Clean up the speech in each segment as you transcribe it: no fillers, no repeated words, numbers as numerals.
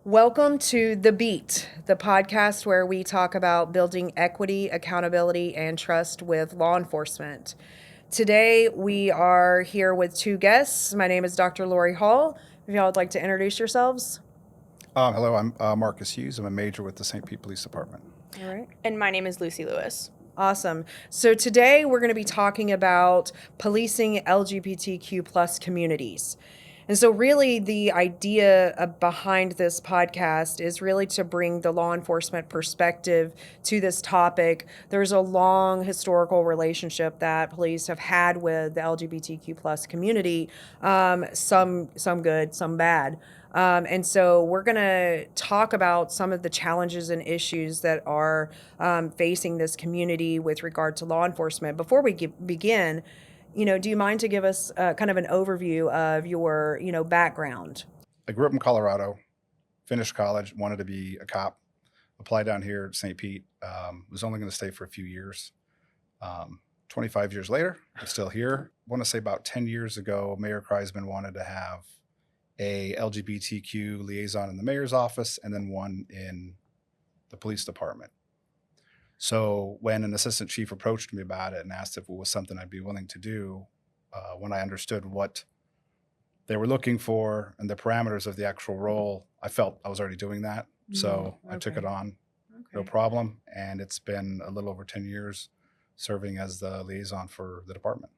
Welcome to The Beat, the podcast where we talk about building equity, accountability, and trust with law enforcement. Today, we are here with two guests. My name is Dr. Lori Hall. If y'all would like to introduce yourselves. Hello, I'm Marcus Hughes. I'm a major with the St. Pete Police Department. All right. And my name is Lucy Lewis. Awesome. So today we're going to be talking about policing LGBTQ plus communities. And so really the idea behind this podcast is really to bring the law enforcement perspective to this topic. There's a long historical relationship that police have had with the LGBTQ plus community, some good, some bad. And so we're going to talk about some of the challenges and issues that are facing this community with regard to law enforcement. Before we begin, do you mind to give us kind of an overview of your, background? I grew up in Colorado, finished college, wanted to be a cop, applied down here at St. Pete, was only going to stay for a few years. 25 years later, I'm still here. I want to say about 10 years ago, Mayor Kreisman wanted to have a LGBTQ liaison in the mayor's office and then one in the police department. So when an assistant chief approached me about it and asked if it was something I'd be willing to do, when I understood what they were looking for and the parameters of the actual role, I felt I was already doing that. So I took it on, no problem. And it's been a little over 10 years serving as the liaison for the department.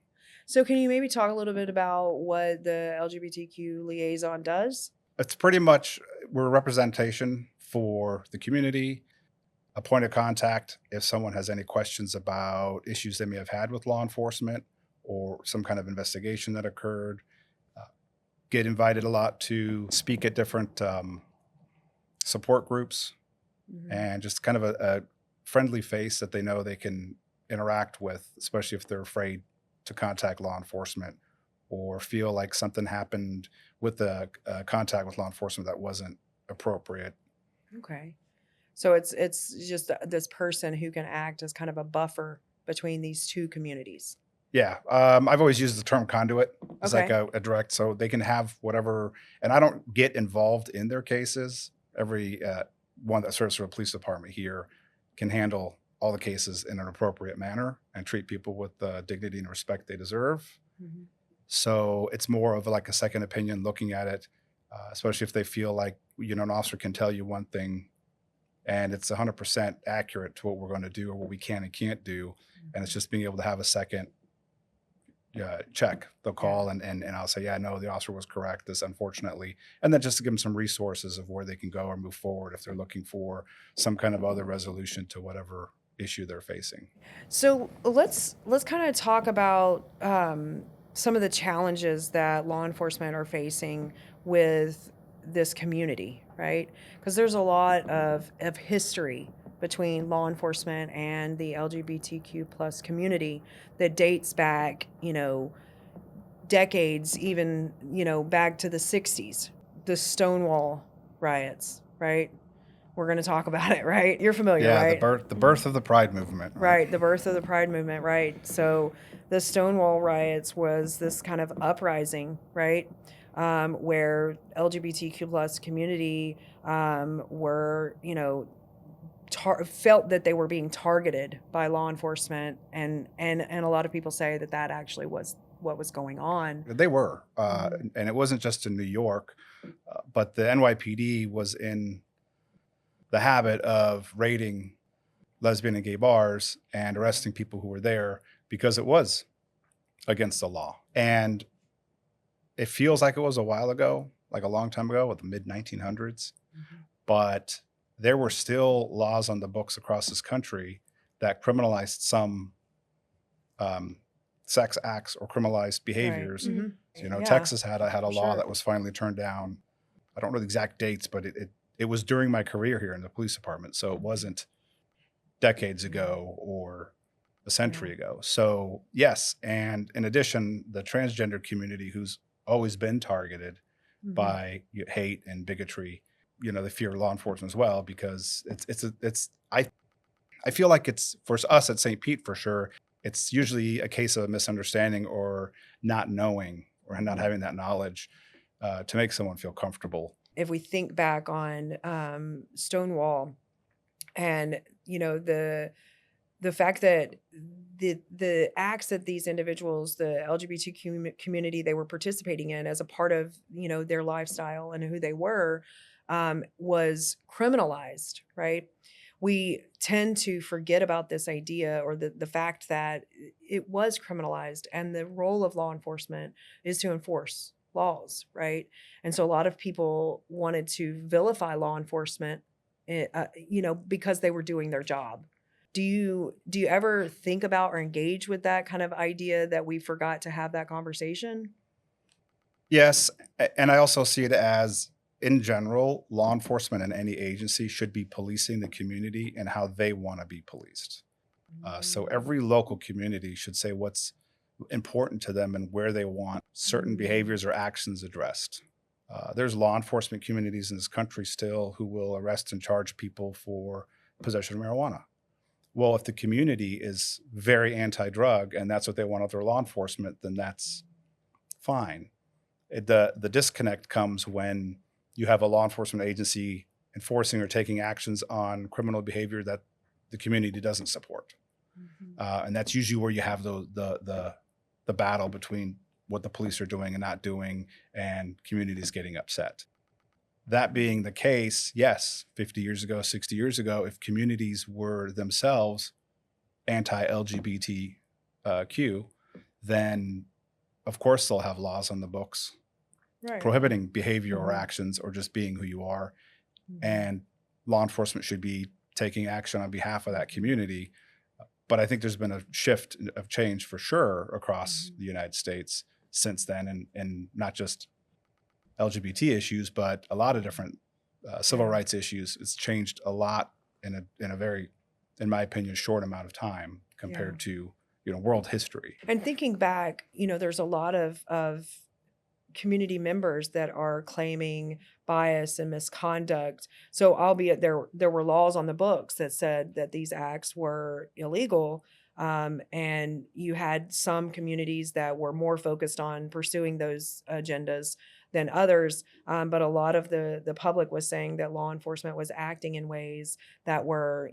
So can you maybe talk a little bit about what the LGBTQ liaison does? It's pretty much, we're a representation for the community, a point of contact if someone has any questions about issues they may have had with law enforcement or some kind of investigation that occurred. Get invited a lot to speak at different support groups, and just kind of a friendly face that they know they can interact with, especially if they're afraid to contact law enforcement or feel like something happened with the contact with law enforcement that wasn't appropriate. Okay. So it's just this person who can act as kind of a buffer between these two communities. Yeah. I've always used the term conduit as Okay. like a direct, so they can have whatever, and I don't get involved in their cases. Every one that serves for a police department here can handle all the cases in an appropriate manner and treat people with the dignity and respect they deserve. So it's more of like a second opinion looking at it, especially if they feel like, an officer can tell you one thing and it's 100% accurate to what we're going to do or what we can and can't do. And it's just being able to have a second check. They'll call and I'll say, yeah, no, the officer was correct, this unfortunately. And then just to give them some resources of where they can go or move forward if they're looking for some kind of other resolution to whatever issue they're facing. So let's kind of talk about some of the challenges that law enforcement are facing with this community, right? Because there's a lot of history between law enforcement and the LGBTQ plus community that dates back, decades, even, back to the 60s, the Stonewall riots, right? We're going to talk about it, right? You're familiar, right? Yeah, the birth of the Pride movement. Right, the birth of the Pride movement, right? So the Stonewall riots was this kind of uprising, right? Where LGBTQ plus community were, felt that they were being targeted by law enforcement, and a lot of people say that actually was what was going on. They were, and it wasn't just in New York, but the NYPD was in the habit of raiding lesbian and gay bars and arresting people who were there because it was against the law. And it feels like it was a while ago, like a long time ago, with the mid 1900s, but there were still laws on the books across this country that criminalized some sex acts or criminalized behaviors. Right. So, Texas had a law that was finally turned down. I don't know the exact dates, but it was during my career here in the police department. So it wasn't decades ago or a century ago. So yes. And in addition, the transgender community, who's always been targeted by hate and bigotry, they fear law enforcement as well, because I feel like it's, for us at St. Pete for sure, it's usually a case of a misunderstanding or not knowing or not having that knowledge to make someone feel comfortable if we think back on Stonewall and, the fact that the acts that these individuals, the LGBTQ community, they were participating in as a part of, their lifestyle and who they were, was criminalized, right? We tend to forget about this idea, or the fact that it was criminalized, and the role of law enforcement is to enforce laws, right? And so a lot of people wanted to vilify law enforcement, because they were doing their job. Do you ever think about or engage with that kind of idea that we forgot to have that conversation? Yes, and I also see it as, in general, law enforcement and any agency should be policing the community and how they want to be policed. So every local community should say what's important to them and where they want certain behaviors or actions addressed. There's law enforcement communities in this country still who will arrest and charge people for possession of marijuana. Well, if the community is very anti-drug and that's what they want of their law enforcement, then that's fine. The disconnect comes when you have a law enforcement agency enforcing or taking actions on criminal behavior that the community doesn't support. And that's usually where you have the battle between what the police are doing and not doing, and communities getting upset. That being the case, yes, 50 years ago, 60 years ago, if communities were themselves anti-LGBTQ, then of course they'll have laws on the books Right. prohibiting behavior or actions or just being who you are. And law enforcement should be taking action on behalf of that community. But I think there's been a shift of change for sure across the United States since then, and not just LGBT issues, but a lot of different civil rights issues. It's changed a lot in a very, in my opinion, short amount of time compared to world history. And thinking back, there's a lot of community members that are claiming bias and misconduct. So albeit there were laws on the books that said that these acts were illegal, and you had some communities that were more focused on pursuing those agendas than others. But a lot of the public was saying that law enforcement was acting in ways that were,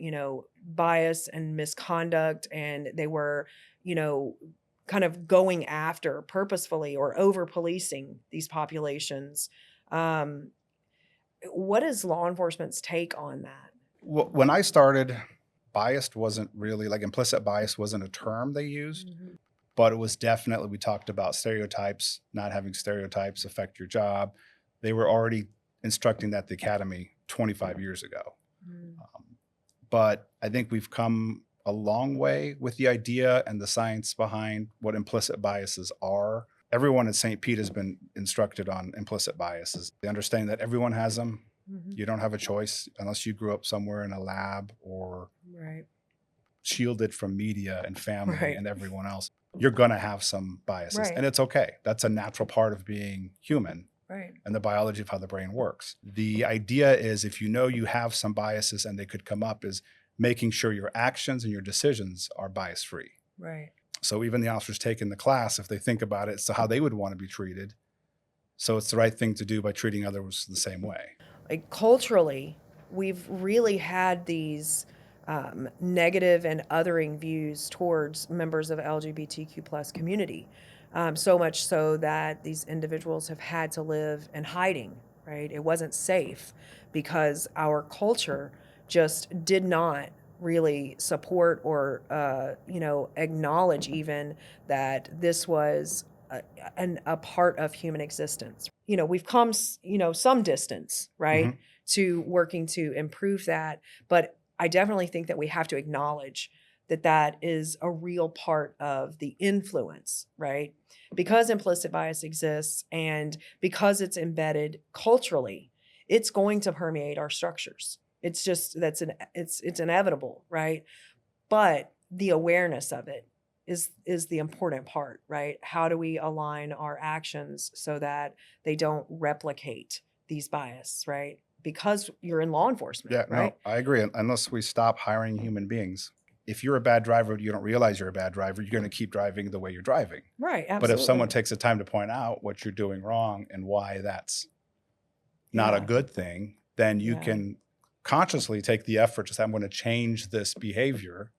bias and misconduct, and they were, kind of going after purposefully or over policing these populations. What is law enforcement's take on that? When I started, biased wasn't really, like, implicit bias wasn't a term they used, but it was definitely, we talked about stereotypes, not having stereotypes affect your job. They were already instructing that at the academy 25 years ago. But I think we've come a long way with the idea and the science behind what implicit biases are. Everyone at St. Pete has been instructed on implicit biases. They understand that everyone has them. You don't have a choice unless you grew up somewhere in a lab or shielded from media and family and everyone else. You're going to have some biases, and it's okay. That's a natural part of being human and the biology of how the brain works. The idea is, if you have some biases and they could come up, is making sure your actions and your decisions are bias-free. So even the officers taking the class, if they think about it, so how they would want to be treated. So it's the right thing to do by treating others the same way. Like, culturally, we've really had these negative and othering views towards members of LGBTQ plus community. So much so that these individuals have had to live in hiding, right? It wasn't safe because our culture just did not really support or, acknowledge even that this was a part of human existence. We've come, some distance, right, to working to improve that. But I definitely think that we have to acknowledge that that is a real part of the influence, right? Because implicit bias exists and because it's embedded culturally, it's going to permeate our structures. It's just, it's inevitable, right? But the awareness of it is the important part, right? How do we align our actions so that they don't replicate these bias, right? Because you're in law enforcement, right? No, I agree. Unless we stop hiring human beings. If you're a bad driver, you don't realize you're a bad driver, you're going to keep driving the way you're driving. Right, absolutely. But if someone takes the time to point out what you're doing wrong and why that's not a Yeah. good thing, then you Yeah. can consciously take the effort to say, I'm going to change this behavior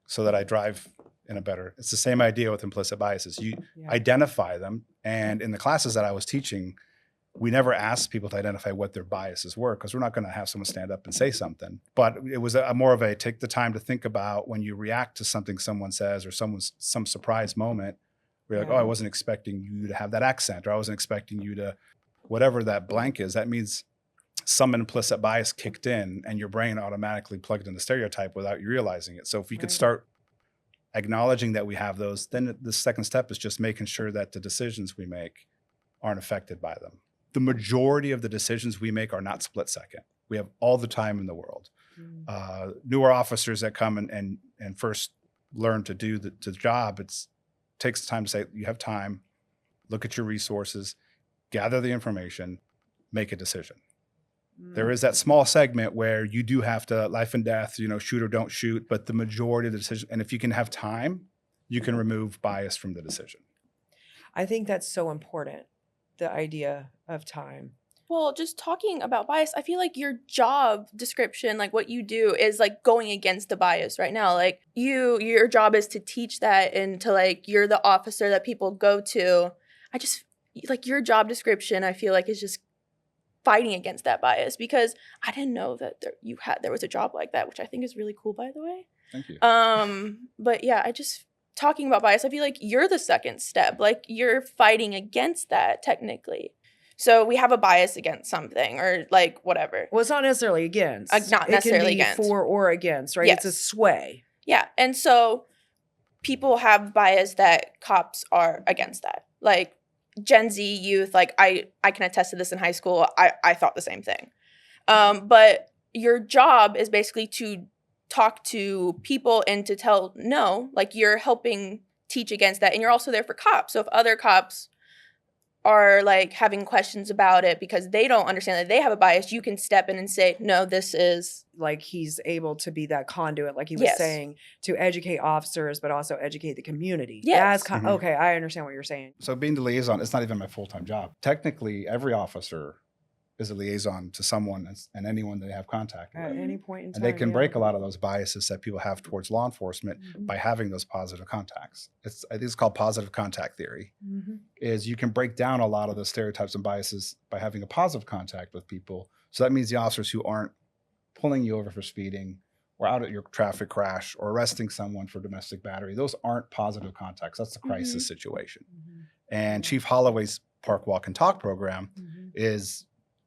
so that I drive in a better. It's the same idea with implicit biases. You Yeah. identify them. And in the classes that I was teaching, we never asked people to identify what their biases were, because we're not going to have someone stand up and say something. But it was more of a take the time to think about when you react to something someone says or some surprise moment. We're like, oh, I wasn't expecting you to have that accent, or I wasn't expecting you to, whatever that blank is. That means some implicit bias kicked in and your brain automatically plugged in the stereotype without you realizing it. So if we could start acknowledging that we have those, then the second step is just making sure that the decisions we make aren't affected by them. The majority of the decisions we make are not split second. We have all the time in the world. Newer officers that come and first learn to do the job, takes time to say, you have time, look at your resources, gather the information, make a decision. There is that small segment where you do have to life and death, shoot or don't shoot, but the majority of the decision, and if you can have time, you can remove bias from the decision. I think that's so important, the idea of time. Well, just talking about bias, I feel like your job description, like what you do, is like going against the bias right now. Like your job is to teach that, and to like, you're the officer that people go to. I just like your job description, I feel like is just fighting against that bias, because I didn't know that there was a job like that, which I think is really cool, by the way. Thank you. But yeah, talking about bias, I feel like you're the second step. Like, you're fighting against that technically. So we have a bias against something, or like whatever. Well, it's not necessarily against. Not necessarily it can be against. For or against, right? Yes. It's a sway. Yeah, and so people have bias that cops are against that. Like Gen Z youth, like I can attest to this in high school. I thought the same thing. But your job is basically to talk to people and to tell no, like you're helping teach against that. And you're also there for cops. So if other cops are like having questions about it because they don't understand that they have a bias, you can step in and say, no, this is. Like, he's able to be that conduit, like he was saying, to educate officers, but also educate the community. Yes. That's okay, I understand what you're saying. So being the liaison, it's not even my full-time job. Technically, every officer is a liaison to someone and anyone they have contact with. At any point in time. And they can break a lot of those biases that people have towards law enforcement by having those positive contacts. I think it's called positive contact theory. Is you can break down a lot of the stereotypes and biases by having a positive contact with people. So that means the officers who aren't pulling you over for speeding, or out at your traffic crash, or arresting someone for domestic battery, those aren't positive contacts. That's a crisis situation. And Chief Holloway's Park, Walk, and Talk program is,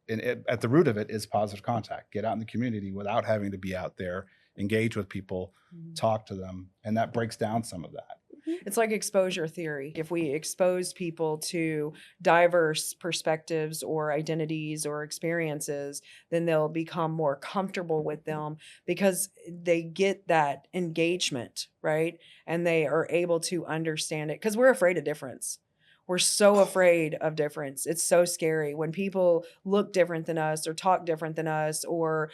at the root of it, is positive contact. Get out in the community without having to be out there, engage with people, talk to them, and that breaks down some of that. It's like exposure theory. If we expose people to diverse perspectives or identities or experiences, then they'll become more comfortable with them because they get that engagement, right? And they are able to understand it, because we're afraid of difference. We're so afraid of difference. It's so scary when people look different than us, or talk different than us, or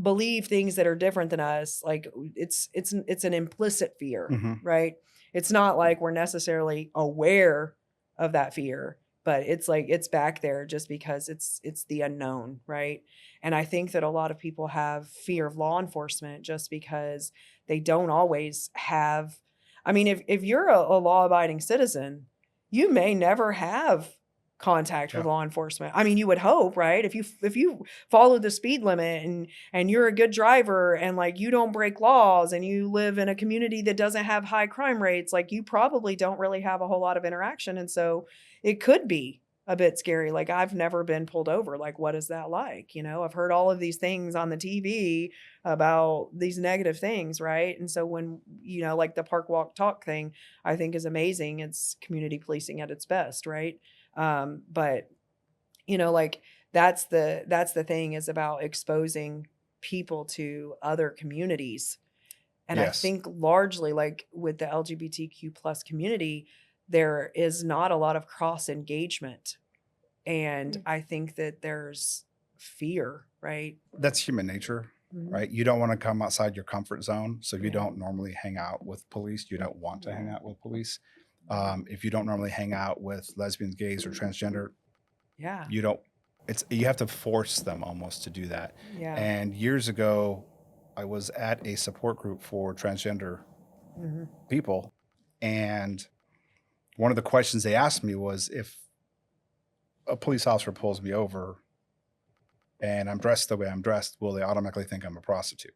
believe things that are different than us. Like, it's an implicit fear, right? It's not like we're necessarily aware of that fear, but it's like it's back there just because it's the unknown, right? And I think that a lot of people have fear of law enforcement just because they don't always have. I mean, if you're a law-abiding citizen, you may never have contact with law enforcement. I mean, you would hope, right? If you follow the speed limit and you're a good driver, and like you don't break laws, and you live in a community that doesn't have high crime rates, like you probably don't really have a whole lot of interaction. And so it could be a bit scary. Like, I've never been pulled over. Like, what is that like? I've heard all of these things on the TV about these negative things, right? And so when, like the Park, Walk, Talk thing, I think is amazing. It's community policing at its best, right? But like that's the thing, is about exposing people to other communities. And I think largely, like with the LGBTQ plus community, there is not a lot of cross engagement. And I think that there's fear, right? That's human nature, right? You don't want to come outside your comfort zone. So if you don't normally hang out with police, you don't want to hang out with police. If you don't normally hang out with lesbians, gays, or transgender, you don't You have to force them almost to do that. Yeah. And years ago, I was at a support group for transgender Hmm. people, and one of the questions they asked me was, if a police officer pulls me over and I'm dressed the way I'm dressed, will they automatically think I'm a prostitute?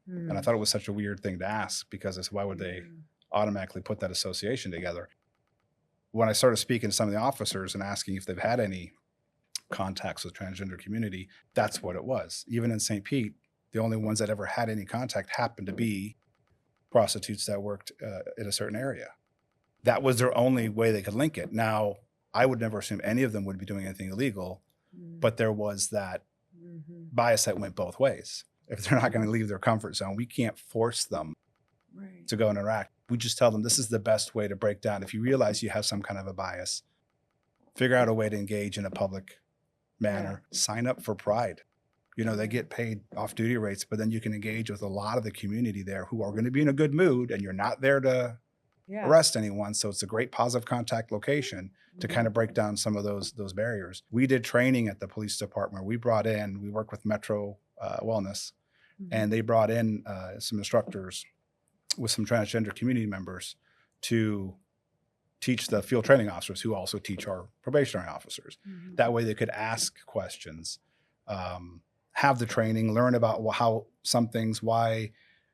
And I thought it was such a weird thing to ask, because I said, why would they automatically put that association together? When I started speaking to some of the officers and asking if they've had any contacts with transgender community, that's what it was. Even in St. Pete, the only ones that ever had any contact happened to be prostitutes that worked in a certain area. That was their only way they could link it. Now, I would never assume any of them would be doing anything illegal, but there was that bias that went both ways. If they're not going to leave their comfort zone, we can't force them to go and interact. We just tell them this is the best way to break down. If you realize you have some kind of a bias, figure out a way to engage in a public manner. Sign up for Pride. They get paid off-duty rates, but then you can engage with a lot of the community there who are going to be in a good mood, and you're not there to arrest anyone. So it's a great positive contact location to kind of break down some of those barriers. We did training at the police department. We worked with Metro Wellness, and they brought in some instructors with some transgender community members to teach the field training officers, who also teach our probationary officers. That way they could ask questions, have the training, learn about how some things,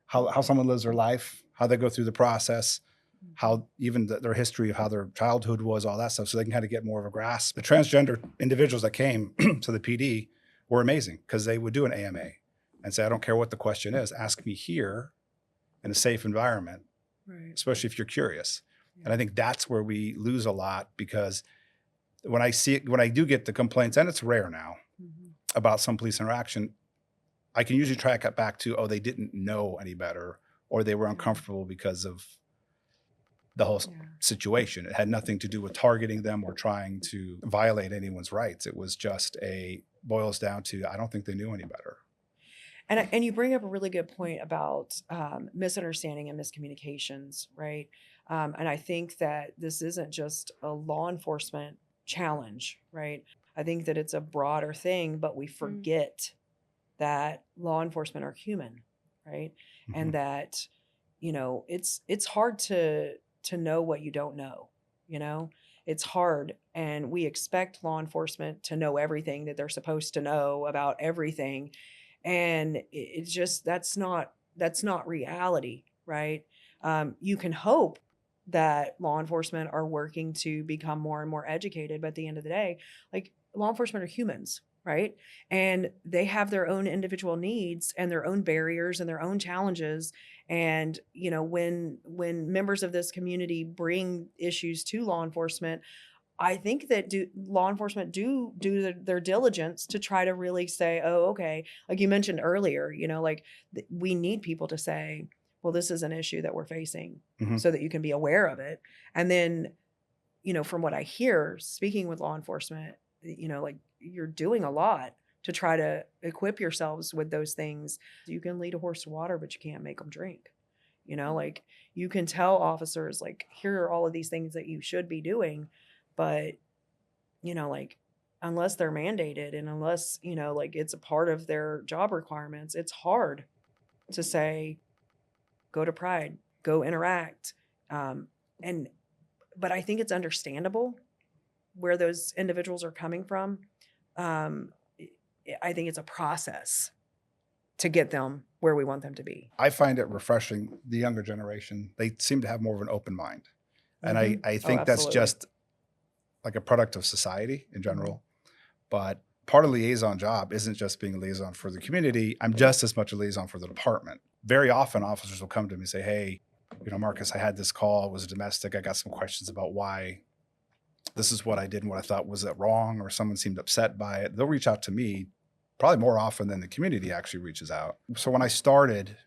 how someone lives their life, how they go through the process, how even their history of how their childhood was, all that stuff, so they can kind of get more of a grasp. The transgender individuals that came to the PD were amazing, because they would do an AMA and say, I don't care what the question is, ask me here in a safe environment, especially if you're curious. And I think that's where we lose a lot, because when I do get the complaints, and it's rare now, about some police interaction, I can usually track it back to, they didn't know any better, or they were uncomfortable because of the whole situation. It had nothing to do with targeting them or trying to violate anyone's rights. It was just boils down to, I don't think they knew any better. And you bring up a really good point about misunderstanding and miscommunications, right? And I think that this isn't just a law enforcement challenge, right? I think that it's a broader thing, but we forget that law enforcement are human, right? And that, it's hard to know what you don't know, it's hard. And we expect law enforcement to know everything that they're supposed to know about everything. And it's just, that's not reality, right? You can hope that law enforcement are working to become more and more educated, but at the end of the day, like, law enforcement are humans, right? And they have their own individual needs and their own barriers and their own challenges. And, when members of this community bring issues to law enforcement, I think that law enforcement do their diligence to try to really say, oh, okay. Like you mentioned earlier, we need people to say, well, this is an issue that we're facing, so that you can be aware of it. And then, from what I hear, speaking with law enforcement, like, you're doing a lot to try to equip yourselves with those things. You can lead a horse to water, but you can't make them drink. Like, you can tell officers, like, here are all of these things that you should be doing, but, like, unless they're mandated and unless, like, it's a part of their job requirements, it's hard to say, go to Pride, go interact. But I think it's understandable where those individuals are coming from. I think it's a process to get them where we want them to be. I find it refreshing. The younger generation, they seem to have more of an open mind. And I think that's just like a product of society in general. But part of the liaison job isn't just being a liaison for the community. I'm just as much a liaison for the department. Very often officers will come to me and say, hey, Marcus, I had this call, it was domestic. I got some questions about why this is what I did and what I thought was that wrong, or someone seemed upset by it. They'll reach out to me probably more often than the community actually reaches out. So when I started,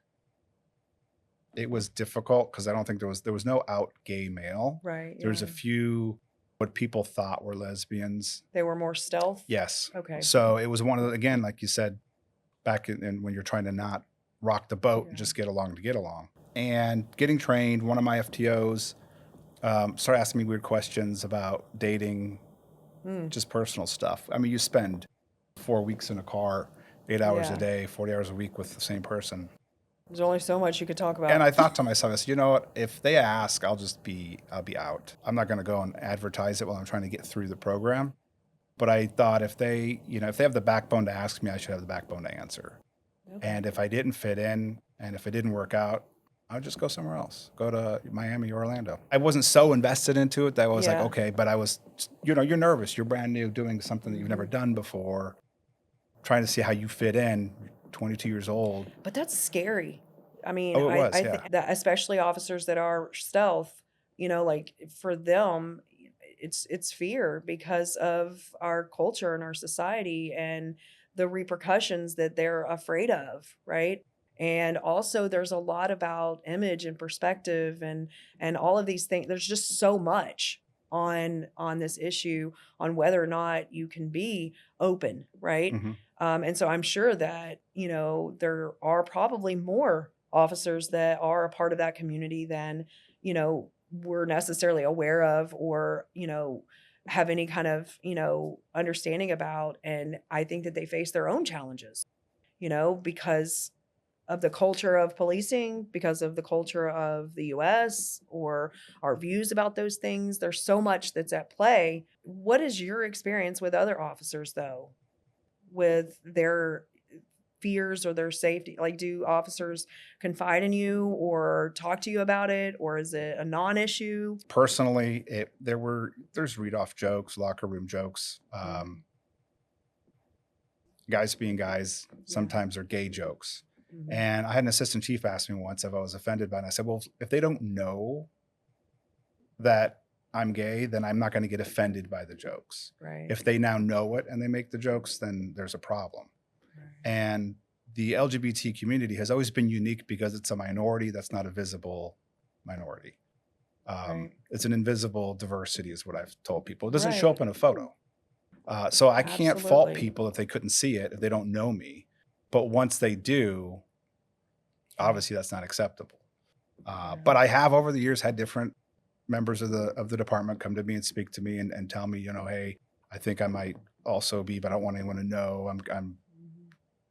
it was difficult because I don't think there was no out gay male. Right. There was a few what people thought were lesbians. They were more stealth? Yes. Okay. So it was one of the, again, like you said, back in when you're trying to not rock the boat and just get along to get along. And getting trained, one of my FTOs started asking me weird questions about dating, just personal stuff. I mean, you spend 4 weeks in a car, 8 hours a Yeah. day, 40 hours a week with the same person. There's only so much you could talk about. And I thought to myself, I said, you know what? If they ask, I'll be out. I'm not going to go and advertise it while I'm trying to get through the program. But I thought if they have the backbone to ask me, I should have the backbone to answer. Okay. And if I didn't fit in and if it didn't work out, I'd just go somewhere else, go to Miami or Orlando. I wasn't so invested into it that I was like, Yeah. okay, but I was, you're nervous. You're brand new doing something that you've never done before, trying to see how you fit in, 22 years old. But that's scary. I mean, Oh, it was, I yeah. think that especially officers that are stealth, like for them, it's fear because of our culture and our society and the repercussions that they're afraid of, right? And also there's a lot about image and perspective and all of these things. There's just so much on this issue on whether or not you can be open, right? Mm-hmm. And so I'm sure that, there are probably more officers that are a part of that community than, we're necessarily aware of or, have any kind of, understanding about. And I think that they face their own challenges, because of the culture of policing, because of the culture of the US or our views about those things. There's so much that's at play. What is your experience with other officers though? With their fears or their safety? Like, do officers confide in you or talk to you about it, or is it a non-issue? Personally, there's read-off jokes, locker room jokes, guys being guys. Sometimes they're gay jokes. Mhm. And I had an assistant chief ask me once if I was offended by it. And I said, well, if they don't know that I'm gay, then I'm not going to get offended by the jokes. Right. If they now know it and they make the jokes, then there's a problem. Right. And the LGBT community has always been unique because it's a minority that's not a visible minority. Right. It's an invisible diversity is what I've told people. It doesn't Right. show up in a photo. So I can't fault Absolutely. people if they couldn't see it, if they don't know me. But once they do, obviously that's not acceptable. But I have over the years had different members of the department come to me and speak to me and tell me, hey, I think I might also be, but I don't want anyone to know. I'm Mhm.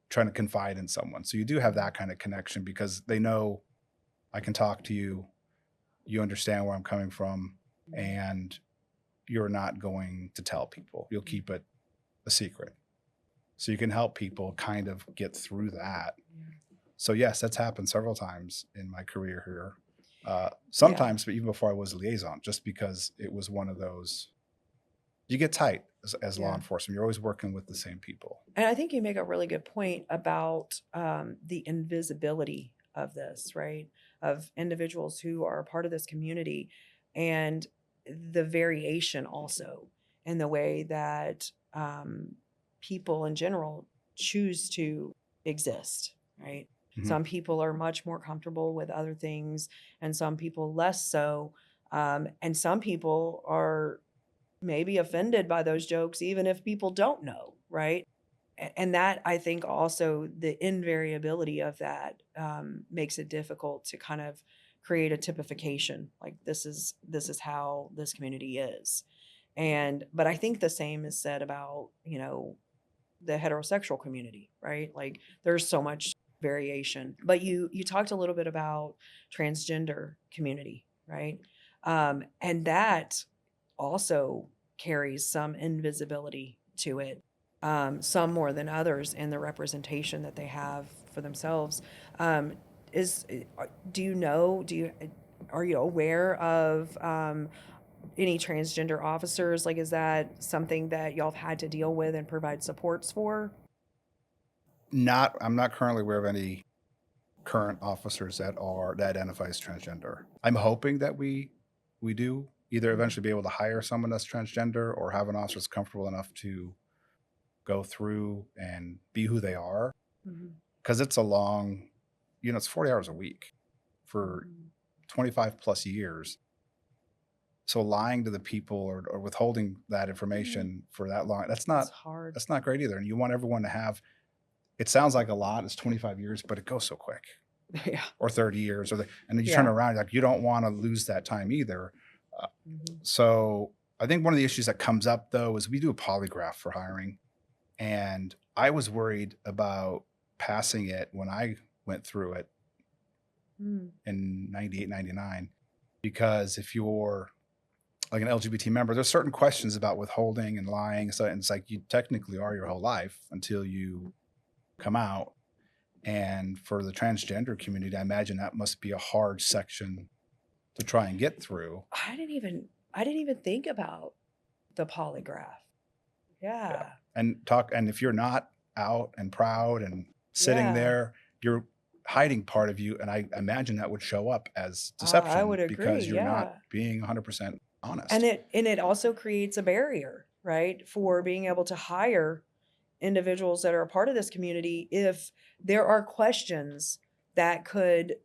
trying to confide in someone. So you do have that kind of connection because they know I can talk to you. You understand where I'm coming from, and you're not going to tell people. You'll keep it a secret. So you can help people kind of get through that. Yeah. So yes, that's happened several times in my career here. Sometimes, but even before I was a liaison, just because it was one of those, you get tight as law Yeah. enforcement. You're always working with the same people. And I think you make a really good point about the invisibility of this, right? Of individuals who are a part of this community and the variation also in the way that people in general choose to exist, right? Mhm. Some people are much more comfortable with other things and some people less so. And some people are maybe offended by those jokes, even if people don't know, right? And that I think also the invariability of that makes it difficult to kind of create a typification. Like this is how this community is, but I think the same is said about the heterosexual community, right? Like there's so much variation. But you talked a little bit about transgender community, right? And that also carries some invisibility to it, some more than others in the representation that they have for themselves. Is do you know? Are you aware of any transgender officers? Like, is that something that y'all have had to deal with and provide supports for? I'm not currently aware of any current officers that identify as transgender. I'm hoping that we do either eventually be able to hire someone that's transgender or have an officer that's comfortable enough to go through and be who they are. Because it's a long, it's 40 hours a week for 25 plus years. So lying to the people or withholding that information for that long, that's hard. That's not great either. And you want everyone to have, it sounds like a lot, it's 25 years, but it goes so quick. Yeah. Or 30 years, and then you Yeah. turn around, like you don't want to lose that time either. So I think one of the issues that comes up though is we do a polygraph for hiring. And I was worried about passing it when I went through it Mm. in 98, 99, because if you're like an LGBT member, there's certain questions about withholding and lying. So and it's like you technically are your whole life until you come out. And for the transgender community, I imagine that must be a hard section to try and get through. I didn't even think about the polygraph. Yeah. And if you're not out and proud and sitting Yeah. there, you're hiding part of you. And I imagine that would show up as I deception would because agree. you're Yeah. not being 100% honest. And it also creates a barrier, right, for being able to hire individuals that are a part of this community if there are questions that could,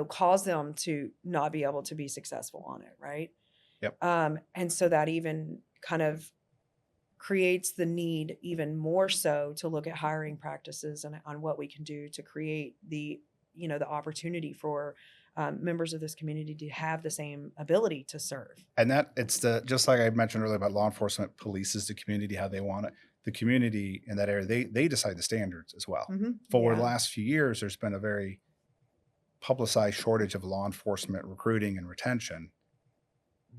cause them to not be able to be successful on it, right? Yep. And so that even kind of creates the need even more so to look at hiring practices and on what we can do to create the opportunity for members of this community to have the same ability to serve. And that it's just like I mentioned earlier about law enforcement polices the community how they want it. The community in that area, they decide the standards as well. Mm-hmm. For the last few years, there's been a very publicized shortage of law enforcement recruiting and retention.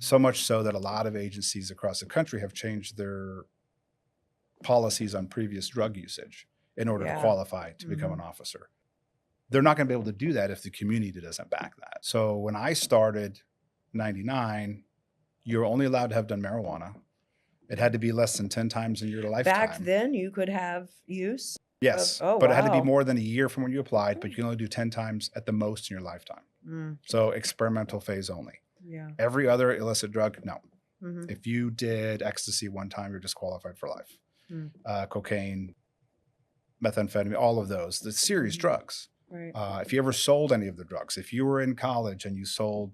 So much so that a lot of agencies across the country have changed their policies on previous drug usage in order to qualify to become an officer. They're not going to be able to do that if the community doesn't back that. So when I started 99, you were only allowed to have done marijuana. It had to be less than 10 times in your lifetime. Back then, you could have use. Yes, but it had to be more than a year from when you applied, but you can only do 10 times at the most in your lifetime. So experimental phase only. Yeah. Every other illicit drug, no. Mm-hmm. If you did ecstasy one time, you're disqualified for life. Cocaine, methamphetamine, all of those, the serious drugs. Right. If you ever sold any of the drugs, if you were in college and you sold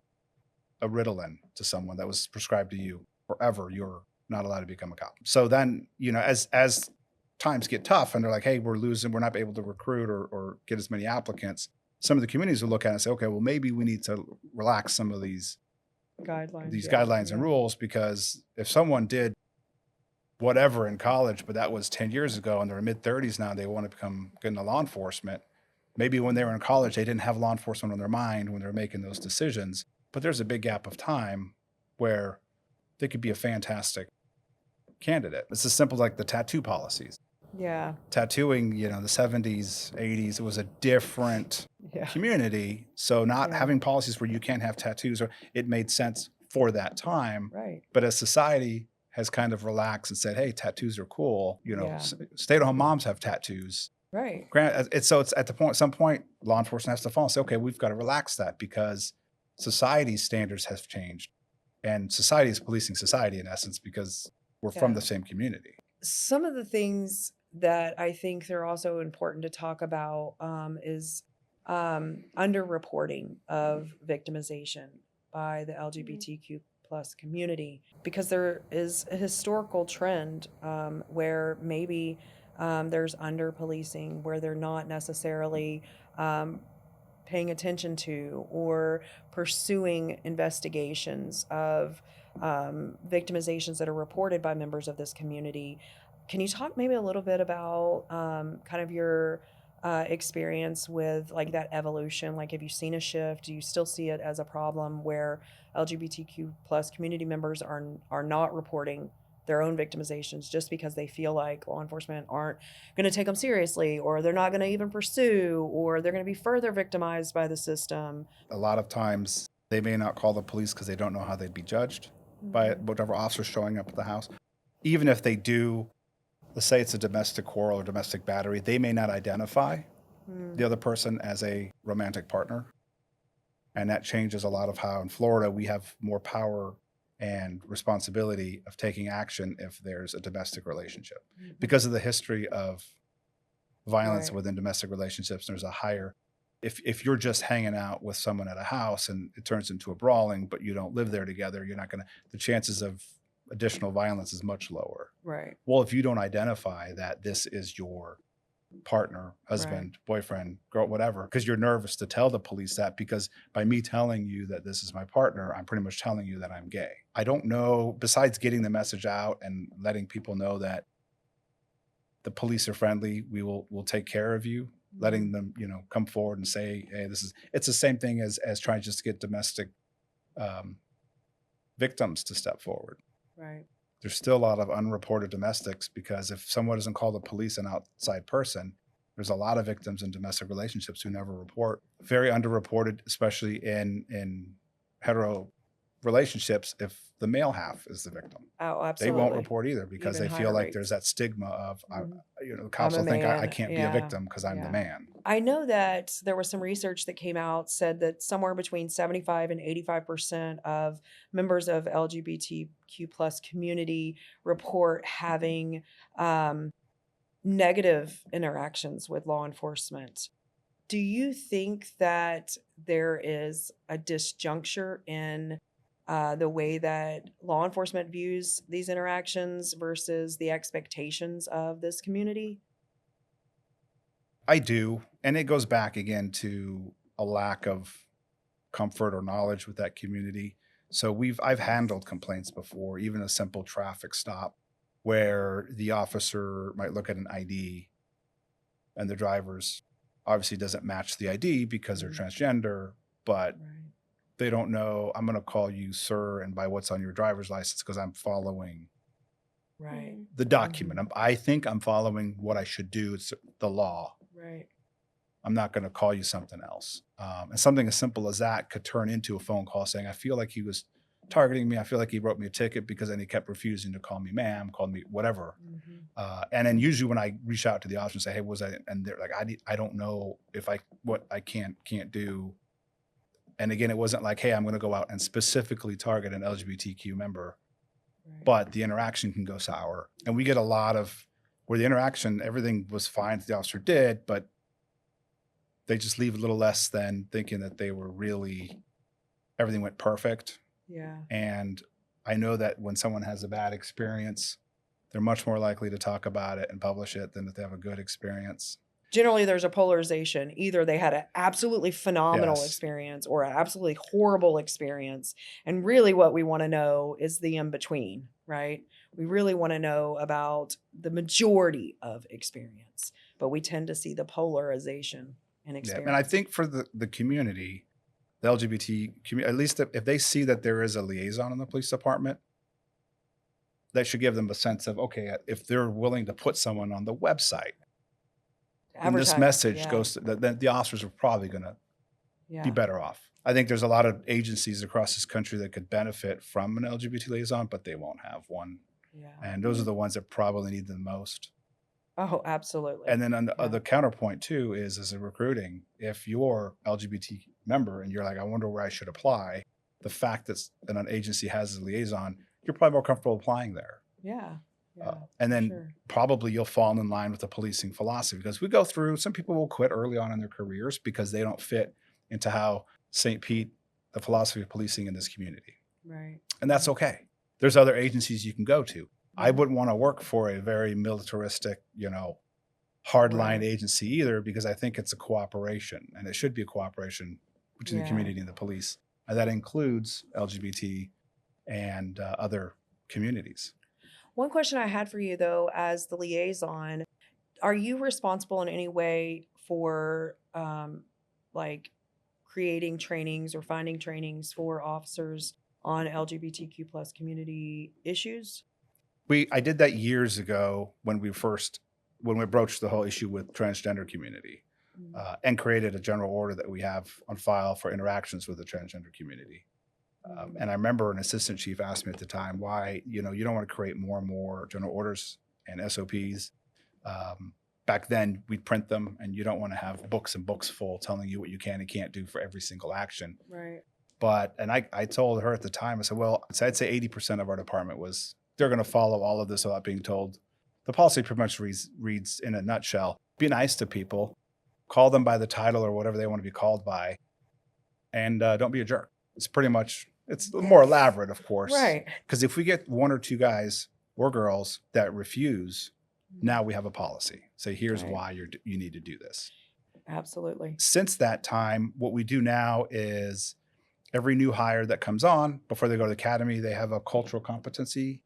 a Ritalin to someone that was prescribed to you forever, you're not allowed to become a cop. So then, as times get tough and they're like, hey, we're not able to recruit or get as many applicants, some of the communities will look at it and say, okay, well, maybe we need to relax some of these guidelines and rules, because if someone did whatever in college, but that was 10 years ago and they're in mid-30s now and they want to get into law enforcement, maybe when they were in college, they didn't have law enforcement on their mind when they're making those decisions. But there's a big gap of time where they could be a fantastic candidate. It's as simple as like the tattoo policies. Yeah. Tattooing, the 70s, 80s, it was a different community. So not having policies where you can't have tattoos, or it made sense for that time. Right. But as society has kind of relaxed and said, hey, tattoos are cool. Stay-at-home moms have tattoos. Right. It's at some point, law enforcement has to fall and say, okay, we've got to relax that because society's standards have changed. And society is policing society in essence because we're from the same community. Some of the things that I think they're also important to talk about is underreporting of victimization by the LGBTQ plus community, because there is a historical trend where maybe there's under policing, where they're not necessarily paying attention to or pursuing investigations of victimizations that are reported by members of this community. Can you talk maybe a little bit about kind of your experience with like that evolution? Like, have you seen a shift? Do you still see it as a problem where LGBTQ plus community members are not reporting their own victimizations just because they feel like law enforcement aren't going to take them seriously, or they're not going to even pursue, or they're going to be further victimized by the system? A lot of times they may not call the police because they don't know how they'd be judged by whatever officer showing up at the house. Even if they do, let's say it's a domestic quarrel or domestic battery, they may not identify the other person as a romantic partner. And that changes a lot of how in Florida we have more power and responsibility of taking action if there's a domestic relationship. Because of the history of violence within domestic relationships, there's a higher, if you're just hanging out with someone at a house and it turns into a brawling, but you don't live there together, you're not going to, the chances of additional violence is much lower. Right. Well, if you don't identify that this is your partner, husband, boyfriend, girl, whatever, because you're nervous to tell the police that, because by me telling you that this is my partner, I'm pretty much telling you that I'm gay. I don't know, besides getting the message out and letting people know that the police are friendly. We'll take care of you, letting them, come forward and say, hey, it's the same thing as trying just to get domestic victims to step forward. Right. There's still a lot of unreported domestics because if someone doesn't call the police an outside person, there's a lot of victims in domestic relationships who never report. Very underreported, especially in hetero relationships, if the male half is the victim. Oh, They absolutely. won't report either because Even they feel higher like rates. there's that stigma of, Mhm. the cops I'm a will think I man. can't be a Yeah. victim because I'm the Yeah. man. I know that there was some research that came out said that somewhere between 75 and 85% of members of LGBTQ plus community report having negative interactions with law enforcement. Do you think that there is a disjuncture in the way that law enforcement views these interactions versus the expectations of this community? I do. And it goes back again to a lack of comfort or knowledge with that community. So I've handled complaints before, even a simple traffic stop where the officer might look at an ID and the driver's obviously doesn't match the ID because they're Mhm. transgender, but Right. they don't know I'm going to call you sir and by what's on your driver's license because I'm following Right. the document. I think I'm following what I should do. It's the law. Right. I'm not going to call you something else. And something as simple as that could turn into a phone call saying, I feel like he was targeting me. I feel like he wrote me a ticket because then he kept refusing to call me ma'am, called me whatever. And then usually when I reach out to the officer and say, hey, was I, and they're like, I don't know if what I can't do. And again, it wasn't like, hey, I'm going to go out and specifically target an LGBTQ member, Right. but the interaction can go sour. And we get a lot of where the interaction, everything was fine, the officer did, but they just leave a little less than thinking that they were really, everything went perfect. Yeah. And I know that when someone has a bad experience, they're much more likely to talk about it and publish it than if they have a good experience. Generally, there's a polarization. Either they had an absolutely phenomenal Yes. experience or an absolutely horrible experience. And really, what we want to know is the in between, right? We really want to know about the majority of experience, but we tend to see the polarization in Yeah. experience. And I think for the community, the LGBT community, at least if they see that there is a liaison in the police department, that should give them a sense of, okay, if they're willing to put someone on the website, then this Advertise, message yeah, goes to the officers are probably going to be yeah, better off. I think there's a lot of agencies across this country that could benefit from an LGBT liaison, but they won't have one. yeah. And those are the ones that probably need the most. Oh, absolutely. And then on Yeah. the counterpoint too is as a recruiting, if you're LGBT member and you're like, I wonder where I should apply, the fact that an agency has a liaison, you're probably more comfortable applying there. Yeah. Yeah. And then sure. probably you'll fall in line with the policing philosophy because we go through, some people will quit early on in their careers because they don't fit into how St. Pete, the philosophy of policing in this community. Right. And that's okay. There's other agencies you can go to. I Yeah. wouldn't want to work for a very militaristic, hardline Right. agency either because I think it's a cooperation and it should be a cooperation between Yeah. the community and the police. And that includes LGBT and other communities. One question I had for you though, as the liaison, are you responsible in any way for like creating trainings or finding trainings for officers on LGBTQ plus community issues? I did that years ago when we broached the whole issue with transgender community and created a general order that we have on file for interactions with the transgender community. And I remember an assistant chief asked me at the time why, you don't want to create more and more general orders and SOPs. Back then we'd print them and you don't want to have books and books full telling you what you can and can't do for every single action. Right. And I told her at the time, I said, well, I'd say 80% of our department they're going to follow all of this without being told. The policy pretty much reads in a nutshell, be nice to people, call them by the title or whatever they want to be called by, and don't be a jerk. It's pretty much, it's more elaborate, of course. Right. Because if we get one or two guys or girls that refuse, now we have a policy. Say, here's Right. why you need to do this. Absolutely. Since that time, what we do now is every new hire that comes on, before they go to the academy, they have a cultural competency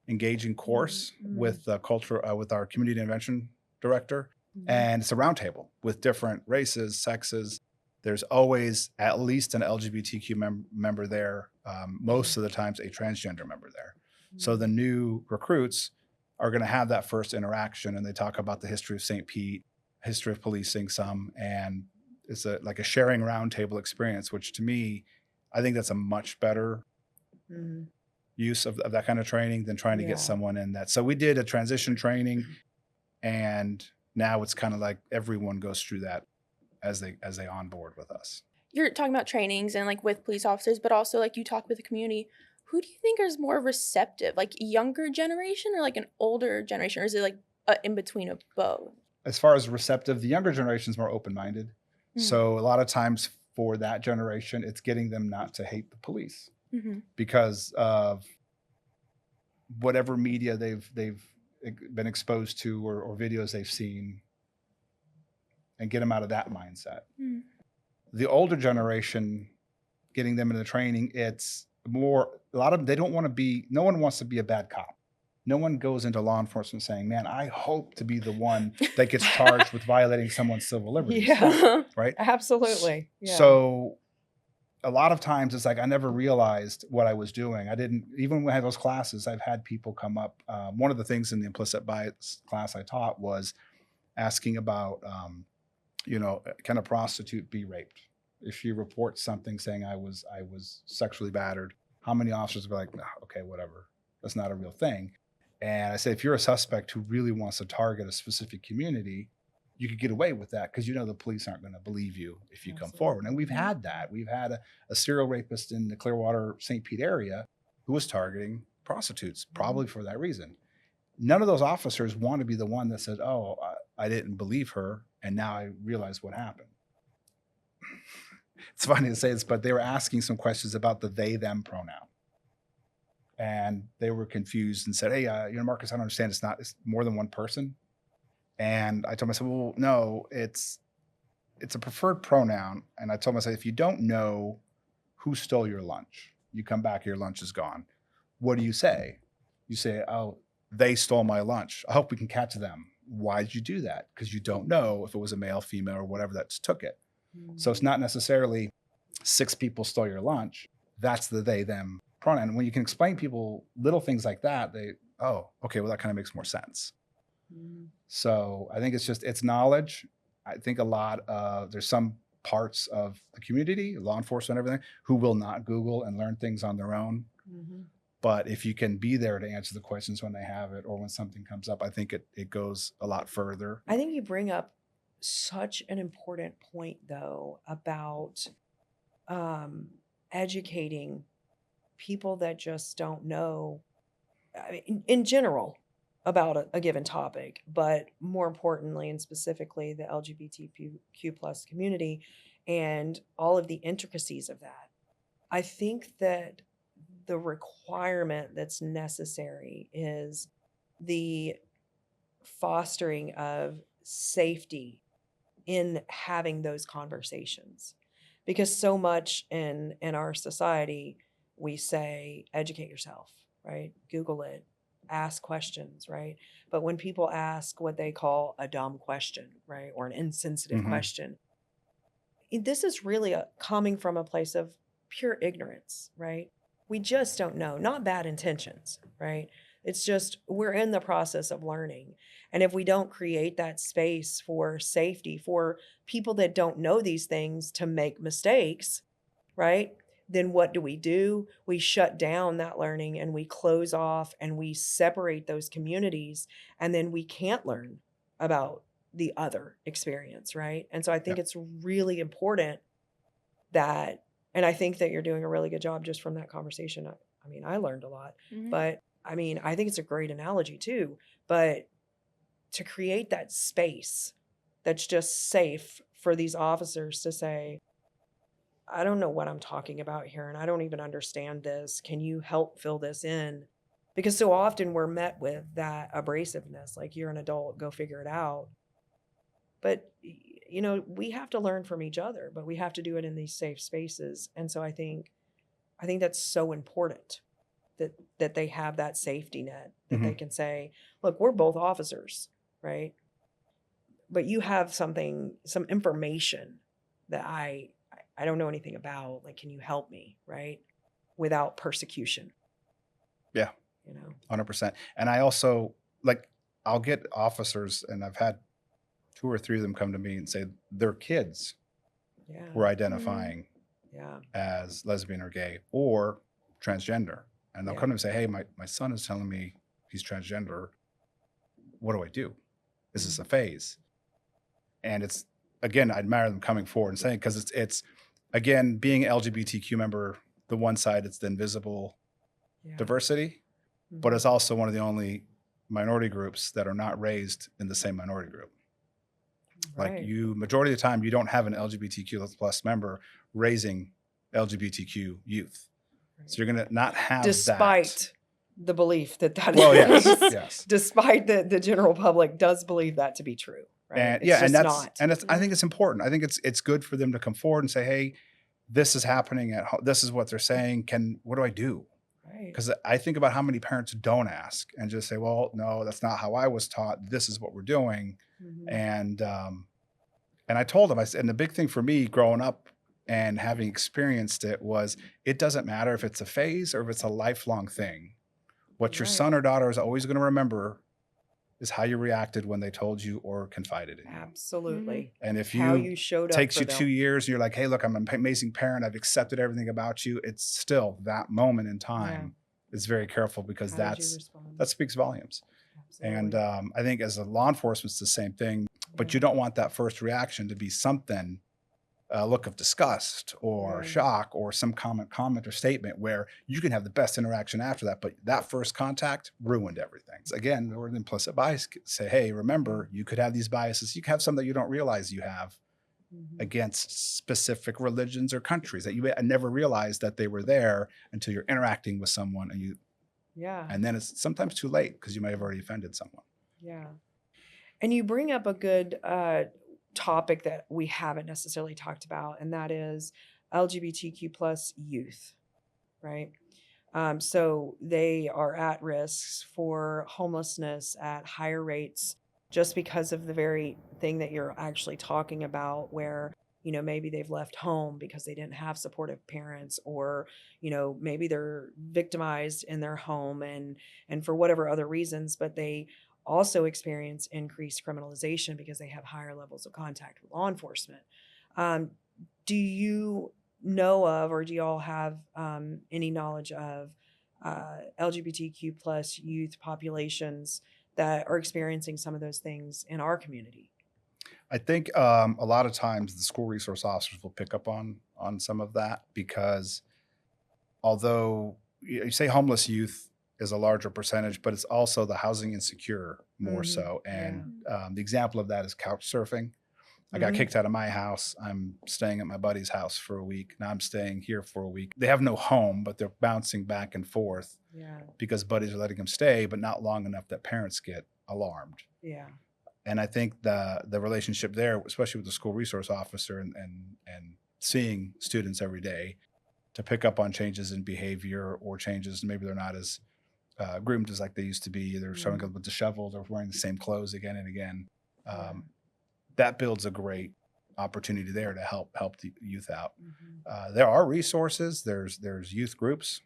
engaging course with with our community intervention director. Mm-hmm. And it's a roundtable with different races, sexes. There's always at least an LGBTQ member there. Most of the times a transgender member there. So the new recruits are going to have that first interaction, and they talk about the history of St. Pete, history of policing some, and it's like a sharing roundtable experience, which to me, I think that's a much better use of that kind of training than trying to get someone in that. So we did a transition training, and now it's kind of like everyone goes through that as they onboard with us. You're talking about trainings and like with police officers, but also like you talk with the community. Who do you think is more receptive, like younger generation or like an older generation, or is it like in between of both? As far as receptive, the younger generation is more open-minded. Mm-hmm. So a lot of times for that generation, it's getting them not to hate the police because of whatever media they've been exposed to or videos they've seen, and get them out of that mindset. The older generation, getting them into training, it's more, a lot of them, they don't want to be, no one wants to be a bad cop. No one goes into law enforcement saying, man, I hope to be the one that gets charged with violating someone's civil liberties. Yeah, right? Absolutely. Yeah. So a lot of times it's like, I never realized what I was doing. I didn't, even when I had those classes, I've had people come up. One of the things in the implicit bias class I taught was asking about, can a prostitute be raped? If she reports something saying I was sexually battered, how many officers would be like, nah, okay, whatever. That's not a real thing. And I say, if you're a suspect who really wants to target a specific community, you could get away with that because the police aren't going to believe you if you come forward. And we've had that. We've had a serial rapist in the Clearwater, St. Pete area who was targeting prostitutes, probably for that reason. None of those officers want to be the one that says, oh, I didn't believe her, and now I realize what happened. It's funny to say this, but they were asking some questions about the they, them pronoun. And they were confused and said, hey, Marcus, I don't understand. It's more than one person. And I told myself, well, no, it's a preferred pronoun. And I told myself, if you don't know who stole your lunch, you come back, your lunch is gone. What do you say? You say, oh, they stole my lunch. I hope we can catch them. Why did you do that? Because you don't know if it was a male, female, or whatever that took it. So it's not necessarily 6 people stole your lunch. That's the they, them pronoun. And when you can explain people little things like that, oh, okay, well, that kind of makes more sense. So I think it's knowledge. I think there's some parts of the community, law enforcement, everything, who will not Google and learn things on their own. But if you can be there to answer the questions when they have it or when something comes up, I think it goes a lot further. I think you bring up such an important point, though, about educating people that just don't know, I mean, in general, about a given topic, but more importantly and specifically the LGBTQ plus community and all of the intricacies of that. I think that the requirement that's necessary is the fostering of safety in having those conversations, because so much in our society we say educate yourself, right? Google it, ask questions, right? But when people ask what they call a dumb question, right, or an insensitive question, this is really coming from a place of pure ignorance, right? We just don't know, not bad intentions, right? It's just we're in the process of learning. And if we don't create that space for safety for people that don't know these things to make mistakes, right? Then what do? We shut down that learning and we close off and we separate those communities, and then we can't learn about the other experience, right? And so I think it's really important that, and I think that you're doing a really good job just from that conversation. I mean, I learned a lot, but I mean, I think it's a great analogy too, but to create that space that's just safe for these officers to say, I don't know what I'm talking about here, and I don't even understand this. Can you help fill this in? Because so often we're met with that abrasiveness, like you're an adult, go figure it out. But, we have to learn from each other, but we have to do it in these safe spaces. And so I think that's so important that they have that safety net, that Mhm. they can say, look, we're both officers, right? But you have some information that I don't know anything about. Like, can you help me, right? Without persecution, Yeah, you know? 100%. And I also like I'll get officers, and I've had 2 or 3 of them come to me and say their kids Yeah. were identifying Yeah. as lesbian or gay or transgender. And they'll Yeah. come to me and say, hey, my son is telling me he's transgender. What do I do? Is this a phase? And it's, again, I admire them coming forward and saying, because it's again, being LGBTQ member, the one side, it's the invisible Yeah. diversity, but Mhm. it's also one of the only minority groups that are not raised in the same minority group. Like Right. majority of the time, you don't have an LGBTQ plus member raising LGBTQ youth. So you're going to not have that. Despite the belief that Well, is, yes, yes. despite the general public does believe that to be true, right? And It's yeah, just and that's not. and it's, I think it's important. I think it's good for them to come forward and say, hey, this is happening at home. This is what they're saying. What do I do? Right. Because I think about how many parents don't ask and just say, well, no, that's not how I was taught. This is what we're doing. Mhm. And I told them, I said, and the big thing for me growing up and having experienced it was, it doesn't matter if it's a phase or if it's a lifelong thing. What your Right. son or daughter is always going to remember is how you reacted when they told you or confided in you. Absolutely. And if How you you showed up takes for you 2 them. years and you're like, hey, look, I'm an amazing parent. I've accepted everything about you. It's still that moment in time. It's very careful because How did you respond? that speaks volumes. Absolutely. And I think as a law enforcement, it's the same thing, but Yeah. you don't want that first reaction to be something, a look of disgust or Right. shock or some comment or statement where you can have the best interaction after that. But that first contact ruined everything. So again, we're implicit bias. Say, hey, remember, you could have these biases. You could have some that you don't realize you have Mhm. against specific religions or countries that you never realized that they were there until you're interacting with someone Yeah. and then it's sometimes too late because you may have already offended someone. Yeah. And you bring up a good topic that we haven't necessarily talked about, and that is LGBTQ plus youth, right? So they are at risks for homelessness at higher rates just because of the very thing that you're actually talking about, where, you know, maybe they've left home because they didn't have supportive parents, or, you know, maybe they're victimized in their home and for whatever other reasons, but they also experience increased criminalization because they have higher levels of contact with law enforcement. Do you know of, or do y'all have any knowledge of LGBTQ plus youth populations that are experiencing some of those things in our community? I think a lot of times the school resource officers will pick up on some of that because although you say homeless youth is a larger percentage, but it's also the housing insecure more so. And the example of that is couch surfing. I got kicked out of my house. I'm staying at my buddy's house for a week. Now I'm staying here for a week. They have no home, but they're bouncing back and forth because buddies are letting them stay, but not long enough that parents get alarmed. Yeah. And I think the relationship there, especially with the school resource officer and seeing students every day to pick up on changes in behavior or changes, maybe they're not as groomed as like they used to be. They're showing up with disheveled or wearing the same clothes again and again. That builds a great opportunity there to help the youth out. There are resources. There's youth groups.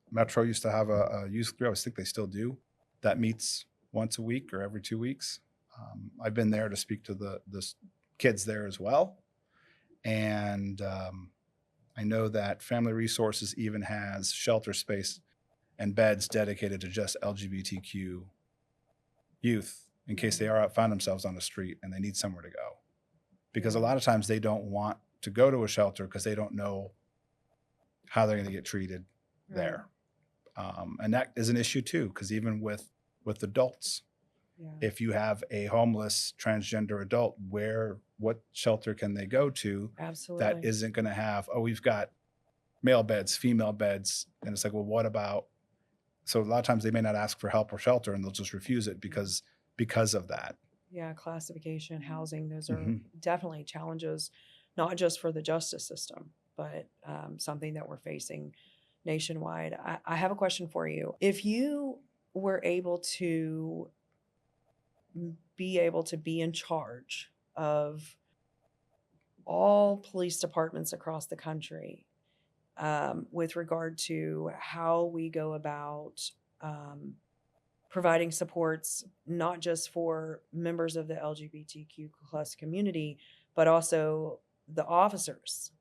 Metro used to have a youth group. I think they still do. That meets once a week or every 2 weeks. I've been there to speak to the kids there as well. And I know that Family Resources even has shelter space and beds dedicated to just LGBTQ youth in case they found themselves on the street and they need somewhere to go. Because a lot of times they don't want to go to a shelter because they don't know how they're going to get treated there. And that is an issue too, because even with adults, if you have a homeless transgender adult, what shelter can they go to that isn't going to have, we've got male beds, female beds. And it's like, well, what about, so a lot of times they may not ask for help or shelter and they'll just refuse it because of that. Yeah, classification, housing, those are definitely challenges, not just for the justice system, but something that we're facing nationwide. I have a question for you. If you were able to be in charge of all police departments across the country, with regard to how we go about providing supports, not just for members of the LGBTQ plus community, but also the officers,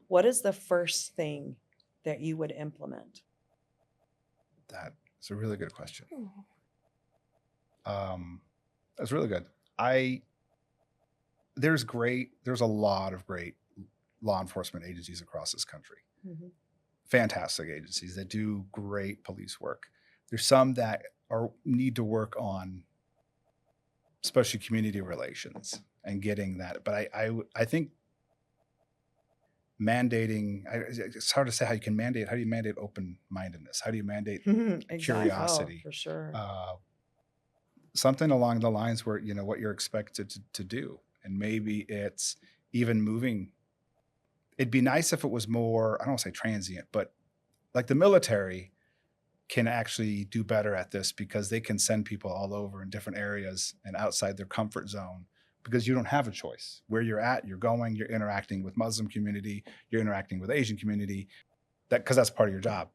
what is the first thing that you would implement? That's a really good question. That's really good. There's a lot of great law enforcement agencies across this country. Mm-hmm. Fantastic agencies that do great police work. There's some that need to work on, especially community relations and getting that. But I think mandating, it's hard to say how you can mandate. How do you mandate open-mindedness? How do you mandate Exactly. curiosity? Oh, for sure. Something along the lines where, what you're expected to do. And maybe it's even moving. It'd be nice if it was more, I don't want to say transient, but like the military can actually do better at this because they can send people all over in different areas and outside their comfort zone because you don't have a choice. Where you're at, you're going, you're interacting with Muslim community, you're interacting with Asian community, because that's part of your job.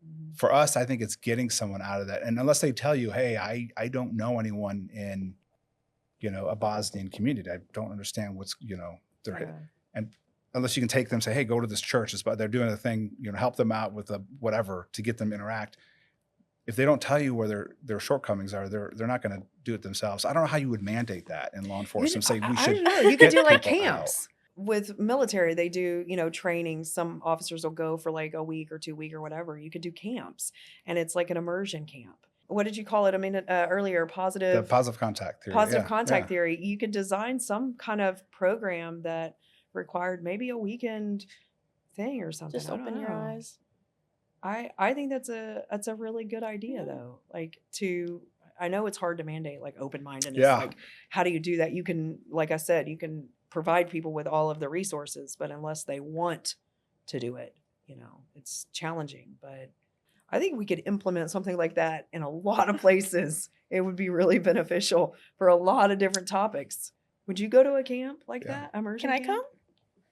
Mm-hmm. For us, I think it's getting someone out of that. And unless they tell you, hey, I don't know anyone in, a Bosnian community. I don't understand what's, and unless you can take them, say, hey, go to this church. They're doing a thing, help them out with whatever to get them to interact. If they don't tell you where their shortcomings are, they're not going to do it themselves. I don't know how you would mandate that in law enforcement. Say we should. I don't know. You could do like people camps. With military, they do, training. Some officers will go for like a week or 2 weeks or whatever. You could do camps, and it's like an immersion camp. What did you call it? I mean, earlier, The positive contact theory. positive contact theory. You could design some kind of program that required maybe a weekend thing or something. Just open your eyes. I think that's a really good idea though. Like I know it's hard to mandate like open-mindedness. Yeah. Like how do you do that? You can, like I said, you can provide people with all of the resources, but unless they want to do it, it's challenging. But I think we could implement something like that in a lot of places. It would be really beneficial for a lot of different topics. Would you go to a camp like that? Immersion Can I camp? come?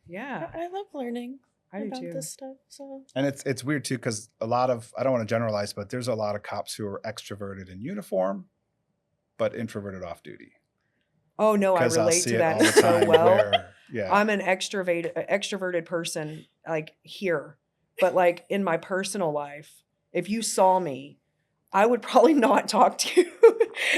Yeah. I love learning I about do too. this stuff. So And it's weird too, because I don't want to generalize, but there's a lot of cops who are extroverted in uniform, but introverted off duty. Oh no, I 'Cause I'll relate see to it that all the so time well. where- yeah. I'm an extroverted person, like here, but like in my personal life, if you saw me, I would probably not talk to you.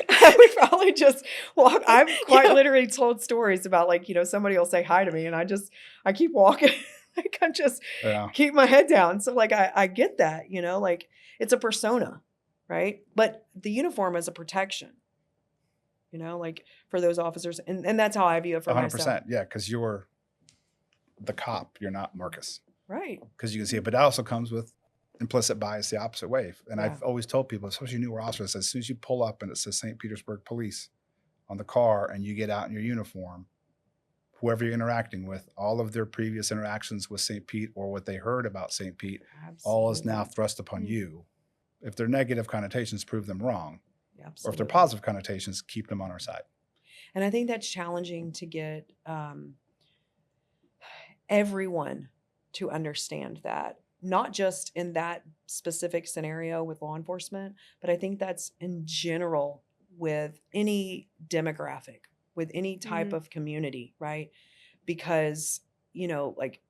I would probably just walk. I've quite literally told stories about like, somebody will say hi to me and I keep walking. Like I just keep my head down. So like, I get that, like it's a persona, right? But the uniform is a protection, like for those officers. And that's how I view it for 100%. myself. Yeah. Because you're the cop, you're not Marcus. Right. Because you can see it, but that also comes with implicit bias the opposite way. And Yeah. I've always told people, especially newer officers, as soon as you pull up and it says St. Petersburg Police on the car and you get out in your uniform, whoever you're interacting with, all of their previous interactions with St. Pete or what they heard about St. Pete, all is now thrust upon you. If they're negative connotations, prove them wrong. Absolutely. Or if they're positive connotations, keep them on our side. And I think that's challenging to get everyone to understand that, not just in that specific scenario with law enforcement, but I think that's in general with any demographic, with any type of community, right? Because, like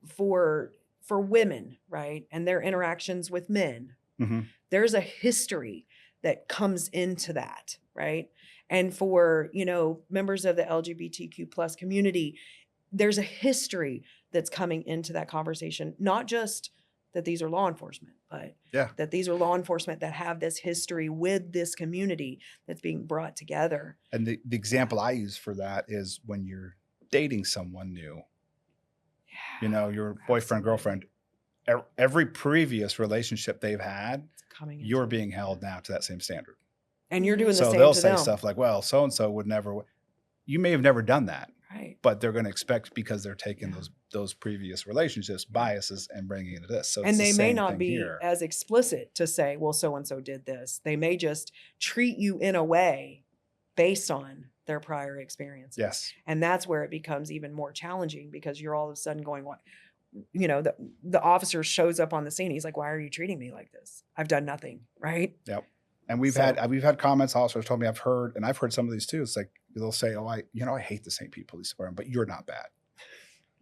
for women, right? And their interactions with men, there's a history that comes into that, right? And for, members of the LGBTQ plus community, there's a history that's coming into that conversation, not just that these are law enforcement, but that these are law enforcement that have this history with this community that's being brought together. And the example I use for that is when you're dating someone new, your boyfriend, girlfriend, every previous relationship they've had, you're being held now to that same standard. And you're doing the same to them. So they'll say stuff like, well, so-and-so would never, you may have never done that, Right. but they're going to expect, because they're taking Yeah. those previous relationships, biases, and bringing it to this. So it's And the they may same not thing be here. as explicit to say, well, so and so did this. They may just treat you in a way based on their prior experiences. Yes. And that's where it becomes even more challenging, because you're all of a sudden going, what? You know, the officer shows up on the scene. He's like, why are you treating me like this? I've done nothing. Right. Yep. And we've So- had comments, officers told me, I've heard some of these too. It's like, they'll say, oh, I hate the St. Pete Police Department, but you're not bad.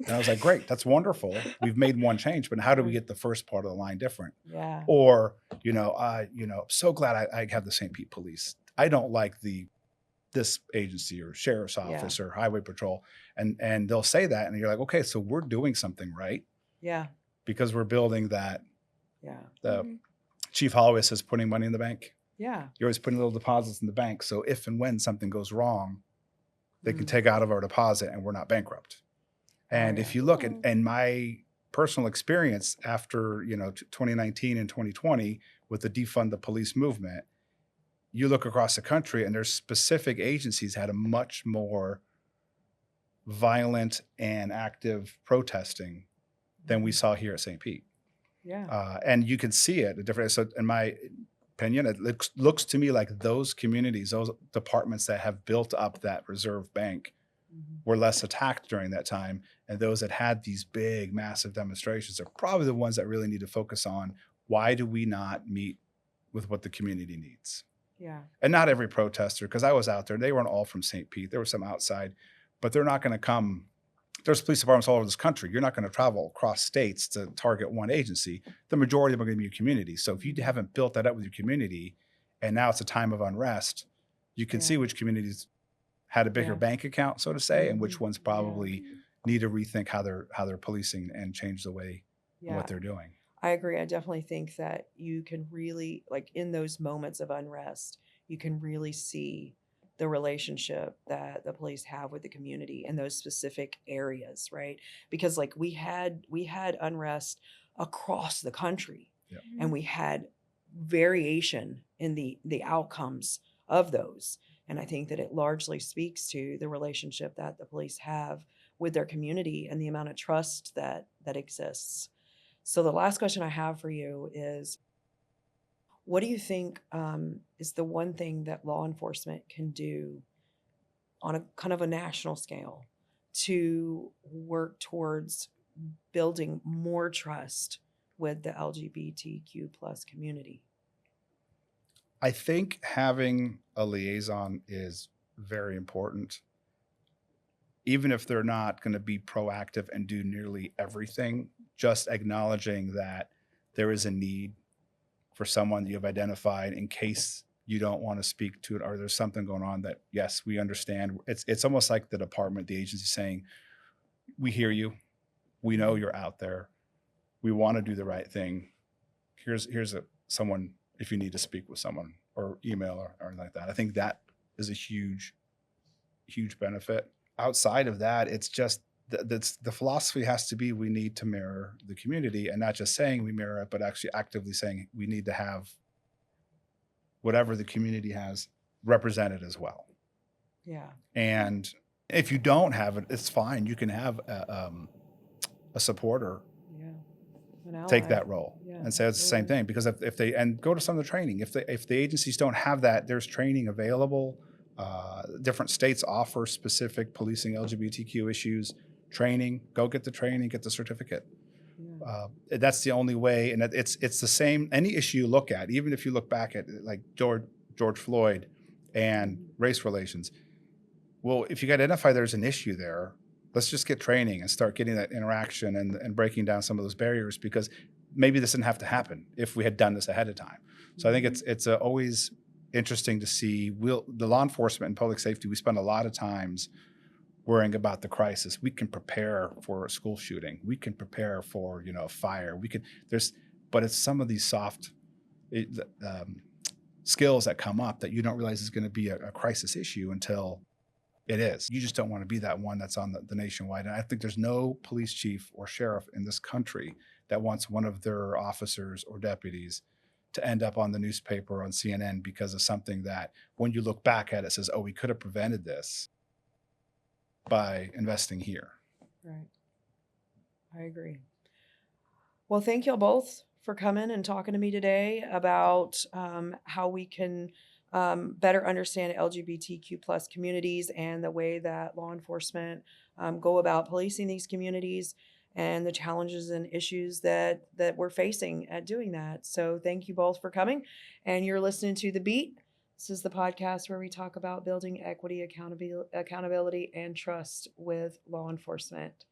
And I was like, great, that's wonderful. We've made one change, but how do we get the first part of the line different? Yeah. Or, so glad I have the St. Pete Police. I don't like this agency or sheriff's office or highway patrol. And they'll say that, and you're like, okay, so we're doing something right, Yeah. because we're building that. Yeah. The Chief Holloway says putting money in the bank. Yeah. You're always putting little deposits in the bank. So if and when something goes wrong, they can Mhm. take out of our deposit and we're not bankrupt. And if you look at, in my personal experience after, 2019 and 2020 with the defund the police movement, you look across the country and there's specific agencies had a much more violent and active protesting than we saw here at St. Pete. Yeah. And you can see it. So in my opinion, it looks to me like those communities, those departments that have built up that reserve bank, were less attacked during that time. And those that had these big, massive demonstrations are probably the ones that really need to focus on, why do we not meet with what the community needs? Yeah. And not every protester, because I was out there, they weren't all from St. Pete. There were some outside, but they're not going to come. There's police departments all over this country. You're not going to travel across states to target one agency. The majority of them are going to be your community. So if you haven't built that up with your community, and now it's a time of unrest, you can see which communities had a bigger bank account, so to say, and which ones probably need to rethink how they're policing and change the way what they're doing. I agree. I definitely think that you can really, like, in those moments of unrest, you can really see the relationship that the police have with the community in those specific areas, right? Because like we had unrest across the country, and we had variation in the outcomes of those. And I think that it largely speaks to the relationship that the police have with their community and the amount of trust that exists. So the last question I have for you is, what do you think is the one thing that law enforcement can do on a kind of a national scale to work towards building more trust with the LGBTQ plus community? I think having a liaison is very important, even if they're not going to be proactive and do nearly everything. Just acknowledging that there is a need for someone that you've identified in case you don't want to speak to it, or there's something going on that, yes, we understand. It's almost like the department, the agency saying, we hear you. We know you're out there. We want to do the right thing. Here's someone if you need to speak with someone, or email or anything like that. I think that is a huge, huge benefit. Outside of that, it's just the philosophy has to be, we need to mirror the community, and not just saying we mirror it, but actually actively saying we need to have whatever the community has represented as well. Yeah. And if you don't have it, it's fine. You can have a supporter take that role and say it's the same thing. Because if they, and go to some of the training, if the agencies don't have that, there's training available. Different states offer specific policing LGBTQ issues training. Go get the training, get the certificate. That's the only way. And it's the same, any issue you look at, even if you look back at like George Floyd and race relations. Well, if you identify there's an issue there, let's just get training and start getting that interaction and breaking down some of those barriers, because maybe this didn't have to happen if we had done this ahead of time. So I think it's always interesting to see. The law enforcement and public safety, we spend a lot of times worrying about the crisis. We can prepare for a school shooting. We can prepare for a fire. But it's some of these soft skills that come up that you don't realize is going to be a crisis issue until it is. You just don't want to be that one that's on the nationwide. And I think there's no police chief or sheriff in this country that wants one of their officers or deputies to end up on the newspaper or on CNN because of something that, when you look back at it, says, oh, we could have prevented this. by investing here. Right. I agree. Well, thank y'all both for coming and talking to me today about how we can better understand LGBTQ plus communities and the way that law enforcement go about policing these communities and the challenges and issues that we're facing at doing that. So thank you both for coming. And you're listening to The Beat. This is the podcast where we talk about building equity, accountability, and trust with law enforcement.